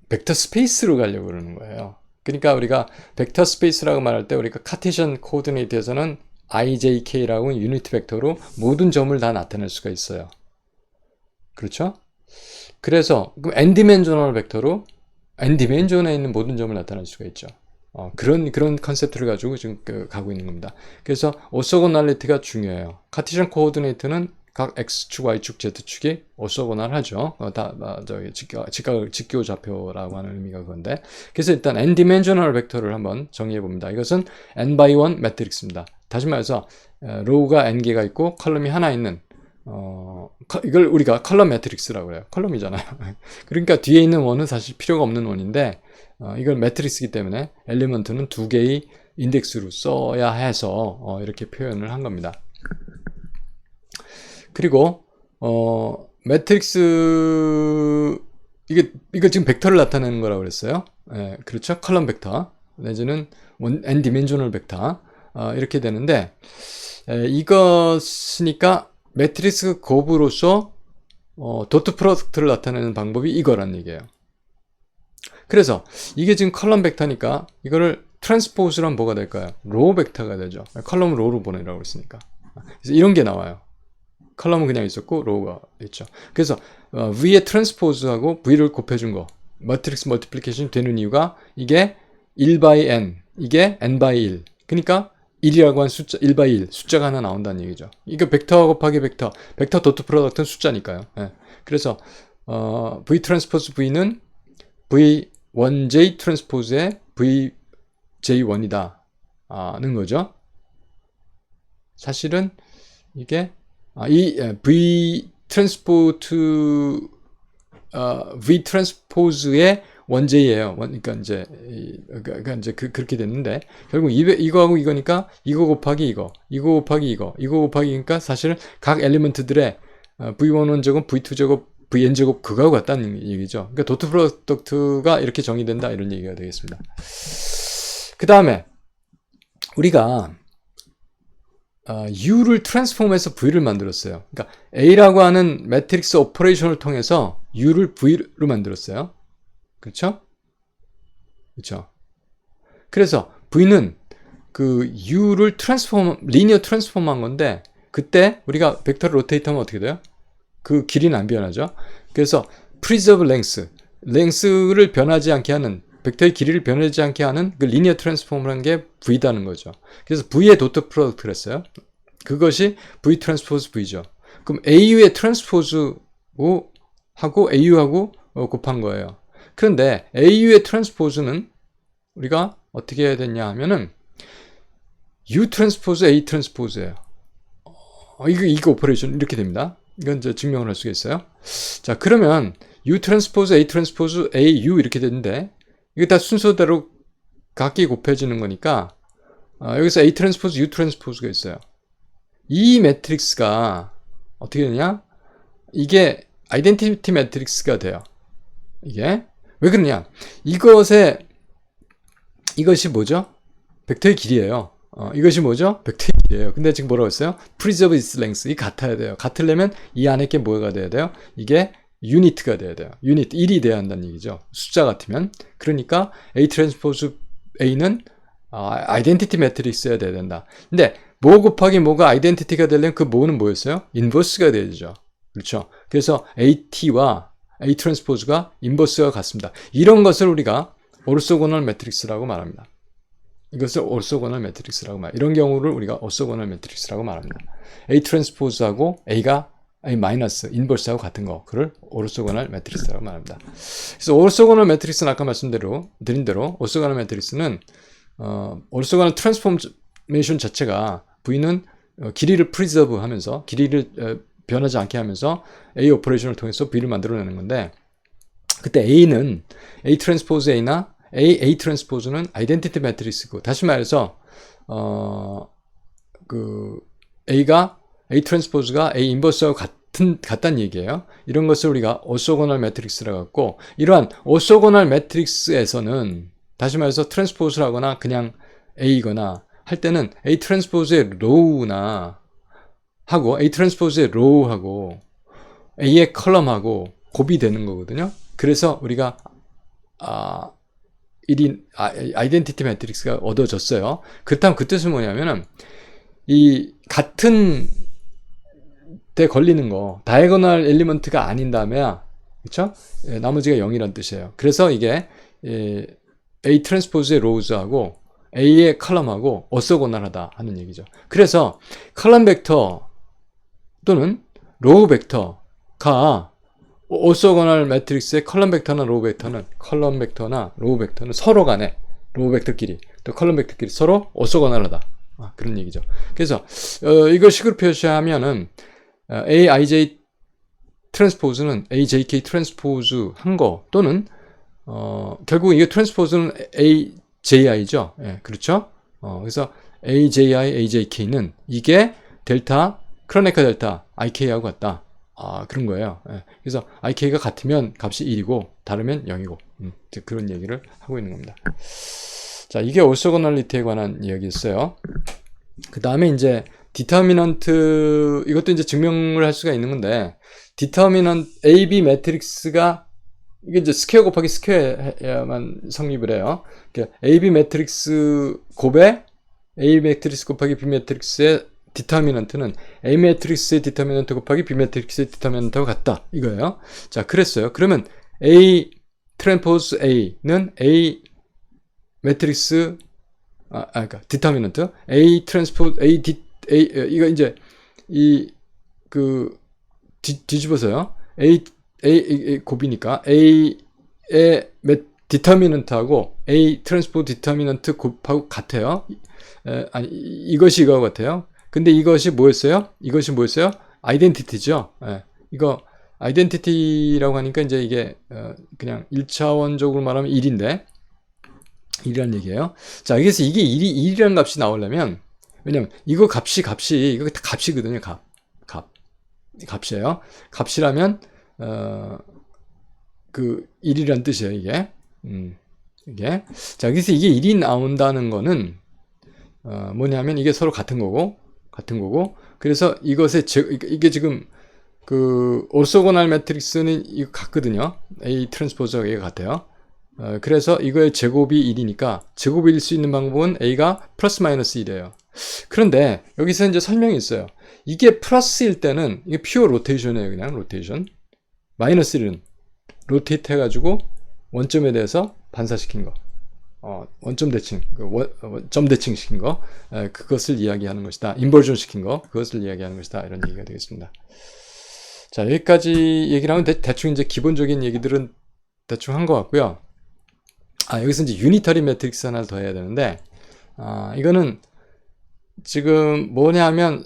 벡터 스페이스로 가려고 그러는 거예요. 그러니까 우리가 벡터 스페이스라고 말할 때 우리가 카테시언 코오디네이트에서는 IJK라고 유니트 벡터로 모든 점을 다 나타낼 수가 있어요. 그렇죠? 그래서 n디멘저널 벡터로 n디멘전에 있는 모든 점을 나타낼 수가 있죠. 그런 컨셉트를 가지고 지금 가고 있는 겁니다. 그래서 오소고널리티가 중요해요. 카티션 코오디네이트는 각 x축, y축, z축이 오소고널하죠. 직교 좌표라고 하는 의미가 그건데. 그래서 일단 n-dimensional 벡터를 한번 정의해 봅니다. 이것은 n by 1 매트릭스입니다. 다시 말해서 로우가 n개가 있고 컬럼이 하나 있는 이걸 우리가 컬럼 매트릭스라고 해요. 컬럼이잖아요. 그러니까 뒤에 있는 원은 사실 필요가 없는 원인데 이걸 매트릭스이기 때문에 엘리먼트는 두 개의 인덱스로 써야 해서 이렇게 표현을 한 겁니다. 그리고 매트릭스 이거 지금 벡터를 나타내는 거라고 그랬어요. 예, 그렇죠? 컬럼 벡터 내지는 n 디멘셔널 벡터 이렇게 되는데 이것이니까 매트릭스 곱으로서 도트 프로덕트를 나타내는 방법이 이거란 얘기예요. 그래서 이게 지금 컬럼 벡터니까 이거를 트랜스포즈로 하면 뭐가 될까요? 로우 벡터가 되죠. 컬럼을 로우로 보내라고 했으니까. 그래서 이런 게 나와요. 컬럼은 그냥 있었고 로우가 있죠. 그래서 V의 트랜스포즈하고 V를 곱해준 거 매트릭스 멀티플리케이션이 되는 이유가 이게 1 by n, 이게 n by 1. 그러니까 1이라고 한 숫자, 1 by 1 숫자가 하나 나온다는 얘기죠. 이거 벡터 곱하기 벡터 도트 프로덕트는 숫자니까요. 예. 그래서 V 트랜스포즈 V는 V1J 트랜스포즈의 VJ1이다 는 거죠. 사실은 이게 V 트랜스포즈의 1J예요. 그러니까 이제 그렇게 됐는데 결국 이거하고 이거니까 이거 곱하기 이거 곱하기 이거 곱하기니까 사실은 각 엘리먼트들의 V1 원제곱, V2 제곱, Vn 제곱 그거하고 같다는 얘기죠. 그러니까 도트 프로덕트가 이렇게 정의된다 이런 얘기가 되겠습니다. 그 다음에 우리가 U를 트랜스폼해서 V를 만들었어요. 그러니까 A라고 하는 매트릭스 오퍼레이션을 통해서 U를 V로 만들었어요. 그렇죠? 그렇죠? 그래서 V는 그 U를 리니어 트랜스폼 한 건데 그때 우리가 벡터를 로테이트 하면 어떻게 돼요? 그 길이는 안 변하죠. 그래서 preserve length를 변하지 않게 하는 벡터의 길이를 변하지 않게 하는 그 리니어 트랜스폼을 한 게 V다는 거죠. 그래서 V의 도트 프로덕트를 했어요. 그것이 V 트랜스포즈 V죠. 그럼 AU의 트랜스포즈하고 AU하고 곱한 거예요. 그런데 AU의 트랜스포즈는 우리가 어떻게 해야 되냐 하면은 U 트랜스포즈 A 트랜스포즈예요. 이거 오퍼레이션 이렇게 됩니다. 이건 이제 증명을 할 수가 있어요. 자, 그러면 U 트랜스포즈 A 트랜스포즈 A U 이렇게 되는데 이게 다 순서대로 각기 곱해지는 거니까 여기서 A 트랜스포즈 U 트랜스포즈가 있어요. 이 매트릭스가 어떻게 되냐? 이게 아이덴티티 매트릭스가 돼요. 이게 왜 그러냐? 이것이 뭐죠? 벡터의 길이에요. 이것이 뭐죠? 벡터의 길이에요. 근데 지금 뭐라고 했어요? preserve its length. 이 같아야 돼요. 같으려면 이 안에 게 뭐가 돼야 돼요? 이게 유니트가 돼야 돼요. 유니트 1이 돼야 한다는 얘기죠. 숫자 같으면. 그러니까 A 트랜스포즈 A는 아이덴티티 매트릭스여야 돼야 된다. 근데 뭐 곱하기 뭐가 아이덴티티가 되려면 그 뭐는 뭐였어요? 인버스가 돼야죠. 그렇죠? 그래서 AT와 A 트랜스포즈가 인버스가 같습니다. 이런 것을 우리가 오르소고널 매트릭스라고 말합니다. 이것을 오르소고널 매트릭스라고 말합니다. 이런 경우를 우리가 오르소고널 매트릭스라고 말합니다. A 트랜스포즈하고 A가 A 마이너스 인버스하고 같은 거, 그를 오르소고널 매트릭스라고 말합니다. 그래서 오르소고널 매트릭스는 아까 드린 대로 오르소고널 매트릭스는 오르소고널 트랜스포메이션 자체가 V는 길이를 프리저브 하면서 길이를 변하지 않게 하면서 A 오퍼레이션을 통해서 V를 만들어내는 건데 그때 A는 A 트랜스포즈 A나 A 트랜스포즈는 아이덴티티 매트릭스고 다시 말해서 A 트랜스포즈가 A 인버스하고 같다는 얘기예요. 이런 것을 우리가 오소고널 매트릭스라고 하고 이러한 오소고널 매트릭스에서는 다시 말해서 트랜스포즈를 하거나 그냥 A거나 할 때는 A 트랜스포즈의 로우나 하고 A 트랜스포즈의 로우하고 A의 컬럼하고 곱이 되는 거거든요. 그래서 우리가 아이덴티티 매트릭스가 얻어졌어요. 그렇다면 그 뜻은 뭐냐면은 이 같은 데 걸리는 거 다이애고널 엘리먼트가 아닌 다음에야 그렇죠? 나머지가 0이란 뜻이에요. 그래서 이게 A 트랜스포즈의 로우즈하고 A의 컬럼하고 오소고널하다 하는 얘기죠. 그래서 컬럼 벡터 또는 로우 벡터가 오소고널 매트릭스의 컬럼 벡터나 로우 벡터는 컬럼 벡터나 로우 벡터는 서로 간에 로우 벡터끼리 또 컬럼 벡터끼리 서로 오소고널하다. 그런 얘기죠. 그래서 이걸 식으로 표시하면은 aij 트랜스포즈는 ajk 트랜스포즈 한 거 또는 결국 이게 트랜스포즈는 aj이죠. 예, 그렇죠? 그래서 aji, ajk는 이게 델타 크로네카 델타 ik하고 같다. 그런 거예요. 예, 그래서 ik가 같으면 값이 1이고 다르면 0이고 그런 얘기를 하고 있는 겁니다. 자, 이게 오소고널리티에 관한 이야기였어요. 그 다음에 이제 디터미넌트, 이것도 이제 증명을 할 수가 있는 건데, 디터미넌트 AB 매트릭스가 이게 이제 스퀘어 곱하기 스퀘어야만 성립을 해요. 그러니까 AB 매트릭스 곱에 A 매트릭스 곱하기 B 매트릭스의 디터미넌트는 A 매트릭스의 디터미넌트 곱하기 B 매트릭스의 디터미넌트와 같다. 이거예요. 자, 그랬어요. 그러면 A 트랜스포즈 A는 A 매트릭스 그러니까 디터미넌트 A 트랜스포즈 이거 이제 뒤집어서요. A 곱이니까 A의 디터미넌트하고 A 트랜스포즈 디터미넌트 곱하고 같아요. 아니 이것이 이거하고 같아요. 근데 이것이 뭐였어요? 아이덴티티죠. 이거 아이덴티티라고 하니까 이제 이게 그냥 1차원적으로 말하면 1인데 1이라는 얘기예요. 자, 그래서 이게 1이라는 값이 나오려면, 왜냐면 이거 이거 다 값이거든요. 값이에요. 값이라면 1이라는 뜻이에요. 이게 이게. 자, 그래서 이게 1이 나온다는 거는 뭐냐면 이게 서로 같은 거고 그래서 이것의 이게 지금 오소고널 매트릭스는 이거 같거든요. A 트랜스포즈가 이거 같아요. 그래서 이거의 제곱이 1이니까 제곱일 수 있는 방법은 A가 플러스 마이너스 1이에요. 그런데 여기서 이제 설명이 있어요. 이게 플러스일 때는 이게 퓨어 로테이션이에요. 그냥 로테이션. 마이너스 1은 로테이트 해가지고 원점에 대해서 반사시킨 거. 원점 대칭, 점 대칭 시킨 거. 그것을 이야기하는 것이다. 인버전 시킨 거. 그것을 이야기하는 것이다. 이런 얘기가 되겠습니다. 자, 여기까지 얘기를 하면 대충 이제 기본적인 얘기들은 대충 한 것 같고요. 여기서 이제 유니터리 매트릭스 하나 더 해야 되는데, 이거는 지금 뭐냐면,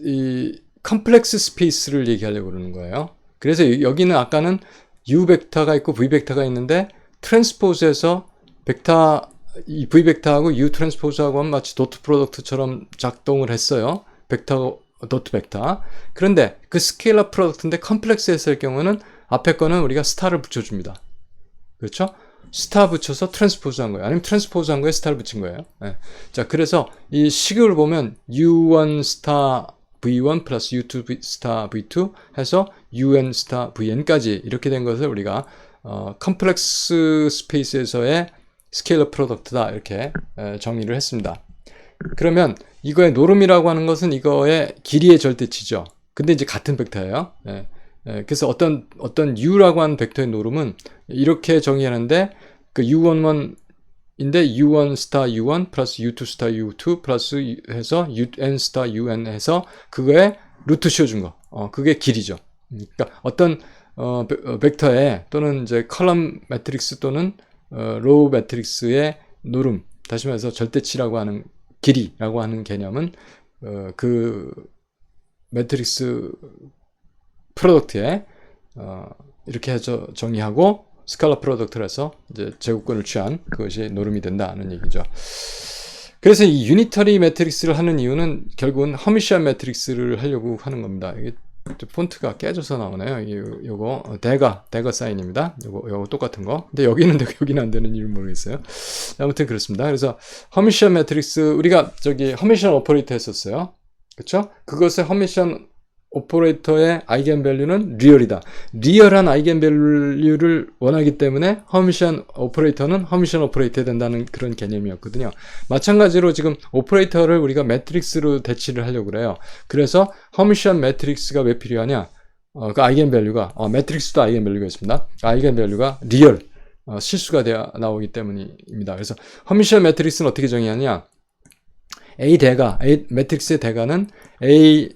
이 컴플렉스 스페이스를 얘기하려고 그러는 거예요. 그래서 여기는 아까는 U 벡터가 있고 V 벡터가 있는데, 트랜스포즈에서 이 V 벡터하고 U 트랜스포즈하고는 마치 도트 프로덕트처럼 작동을 했어요. 도트 벡터. 그런데 그 스케일러 프로덕트인데 컴플렉스 했을 경우는 앞에 거는 우리가 스타를 붙여줍니다. 그렇죠? 스타 붙여서 트랜스포즈 한 거예요. 아니면 트랜스포즈 한 거에 스타를 붙인 거예요. 네. 자, 그래서 이 식을 보면 U1 스타 V1 플러스 U2 스타 V2 해서 UN 스타 VN까지 이렇게 된 것을 우리가 컴플렉스 스페이스에서의 스케일러 프로덕트다 이렇게 정의를 했습니다. 그러면 이거의 노름이라고 하는 것은 이거의 길이의 절대치죠. 근데 이제 같은 벡터예요. 그래서 어떤 U라고 하는 벡터의 노름은 이렇게 정의하는데 그 U11인데 U1 스타 U1 플러스 U2 스타 U2 플러스 해서 UN 스타 UN 해서 그거에 루트 씌워준 거. 그게 길이죠. 그러니까 어떤 벡터에 또는 이제 컬럼 매트릭스 또는 로우 매트릭스의 노름, 다시 말해서 절대치라고 하는 길이라고 하는 개념은 그 매트릭스 프로덕트에 이렇게 해서 정의하고 스칼라 프로덕트를 해서 이제 제곱권을 취한 그것이 노름이 된다는 얘기죠. 그래서 이 유니터리 매트릭스를 하는 이유는 결국은 허미시안 매트릭스를 하려고 하는 겁니다. 이게 폰트가 깨져서 나오네요. 요거 대거 사인입니다. 요거 똑같은 거. 근데 여기는 되고 여기는 안 되는 이유를 모르겠어요. 아무튼 그렇습니다. 그래서 허미시안 매트릭스 우리가 허미시안 오퍼레이터 했었어요. 그렇죠? 그것의 허미시안 오퍼레이터의 아이겐밸류는 리얼이다. 리얼한 아이겐밸류를 원하기 때문에 허미시안 오퍼레이터는 허미시안 오퍼레이터 된다는 그런 개념이었거든요. 마찬가지로 지금 오퍼레이터를 우리가 매트릭스로 대치를 하려고 그래요. 그래서 허미시안 매트릭스가 왜 필요하냐? 그 아이겐밸류가 매트릭스도 아이겐밸류가 있습니다. 아이겐밸류가 리얼 실수가 나오기 때문입니다. 그래서 허미시안 매트릭스는 어떻게 정의하냐? A 매트릭스의 대가는 A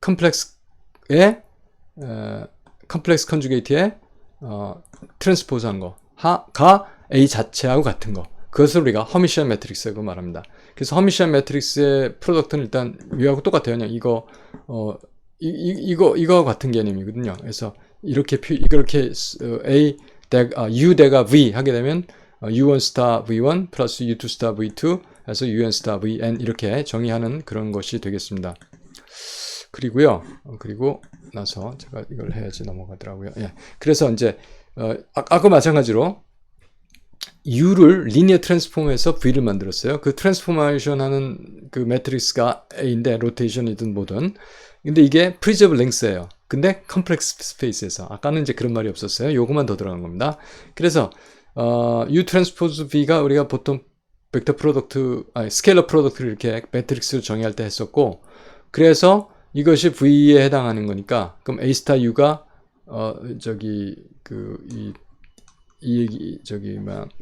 컴플렉스의 컴플렉스 컨주게이트에 트랜스포즈한 거가 A 자체하고 같은 거. 그것을 우리가 허미션 매트릭스라고 말합니다. 그래서 허미션 매트릭스의 프로덕트는 일단 위하고 똑같아요. 그냥 이거 같은 개념이거든요. 그래서 이렇게 U 대가 V 하게 되면 U1 스타 V1 플러스 U2 스타 V2 해서 UN 스타 VN 이렇게 정의하는 그런 것이 되겠습니다. 그리고요. 그리고 나서 제가 이걸 해야지 넘어가더라고요. 예. 그래서 이제 아까 마찬가지로 U를 리니어 트랜스폼에서 V를 만들었어요. 그 트랜스포메이션 하는 그 매트릭스가 A인데 로테이션이든 뭐든. 근데 이게 프리저브 랭스예요. 근데 컴플렉스 스페이스에서 아까는 이제 그런 말이 없었어요. 요거만 더 들어간 겁니다. 그래서 U 트랜스포즈 V가 우리가 보통 벡터 프로덕트, 스케일러 프로덕트를 이렇게 매트릭스로 정의할 때 했었고, 그래서 이것이 V에 해당하는 거니까, 그럼 A 스타 U가,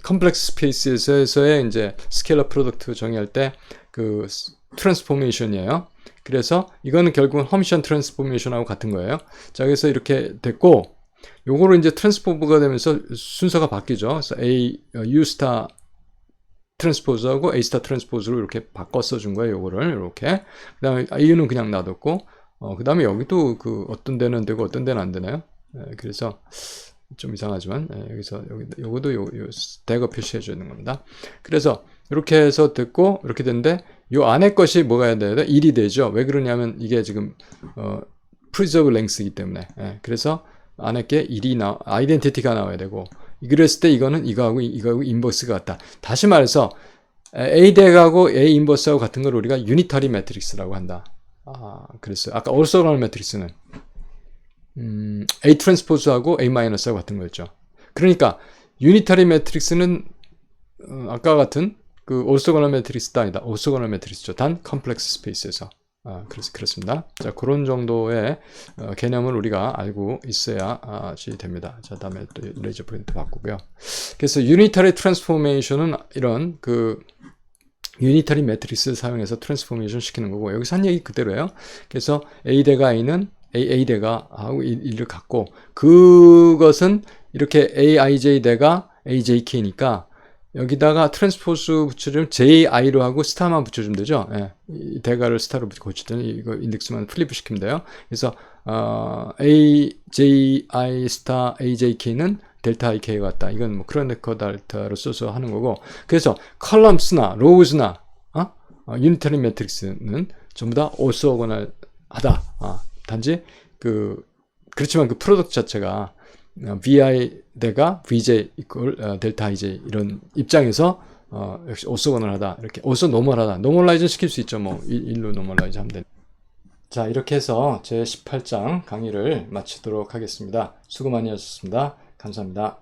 컴플렉스 스페이스에서의 이제 스케일러 프로덕트 정의할 때, 트랜스포메이션이에요. 그래서 이거는 결국은 허미션 트랜스포메이션하고 같은 거예요. 자, 그래서 이렇게 됐고, 요거를 이제 트랜스포브가 되면서 순서가 바뀌죠. 그래서 U 스타 트랜스포즈하고 A 스타 트랜스포즈로 이렇게 바꿔 써준 거예요. 요거를 이렇게. 그 다음에 A는 그냥 놔뒀고, 그 다음에 여기도 어떤 데는 되고 어떤 데는 안 되나요? 그래서 좀 이상하지만 여기서 요거도 요 대거 표시해 주는 겁니다. 그래서 이렇게 해서 됐고 이렇게 됐는데 요 안에 것이 뭐가 해야 돼요? 1이 되죠. 왜 그러냐면 이게 지금 preserve length이기 때문에. 그래서 안에 게 1이 아이덴티티가 나와야 되고 그랬을 때 이거는 이거하고 인버스가 같다. 다시 말해서 A 대하고 A 인버스하고 같은 걸 우리가 유니터리 매트릭스라고 한다. 그랬어요. 아까 오르소널 매트릭스는 A 트랜스포즈하고 A 마이너스하고 같은 거였죠. 그러니까 유니터리 매트릭스는 아까 같은 그 오르소고널 매트릭스도 아니다. 오르소고널 매트릭스죠. 단 컴플렉스 스페이스에서. 그래서 그렇습니다. 자, 그런 정도의 개념을 우리가 알고 있어야 됩니다. 자, 다음에 또 레이저 포인트 바꾸고요. 그래서 유니터리 트랜스포메이션은 이런 유니터리 매트릭스를 사용해서 트랜스포메이션 시키는 거고 여기서 한 얘기 그대로예요. 그래서 A 대가 A는 A 대가 하고 1을 갖고 그것은 이렇게 AIJ 대가 AJK니까 여기다가 트랜스포즈 붙여주면 JI로 하고 스타만 붙여주면 되죠. 예. 이 대가를 스타로 고치든 이거 인덱스만 플립 시키면 돼요. 그래서 AJI 스타 AJK는 델타 IK가 같다. 이건 뭐 크로네커 델타로 써서 하는 거고. 그래서 컬럼스나 로우즈나 유니터리 매트릭스는 전부 다 오소고널 하다. 단지 그렇지만 그 프로덕트 자체가 VI 대가 VJ 이퀄 델타 IJ 이런 입장에서 역시 오소고널하다. 이렇게 오소 노멀하다. 노멀라이즈 시킬 수 있죠. 뭐 1로 노멀라이즈 하면 돼. 자, 이렇게 해서 제 18장 강의를 마치도록 하겠습니다. 수고 많이 하셨습니다. 감사합니다.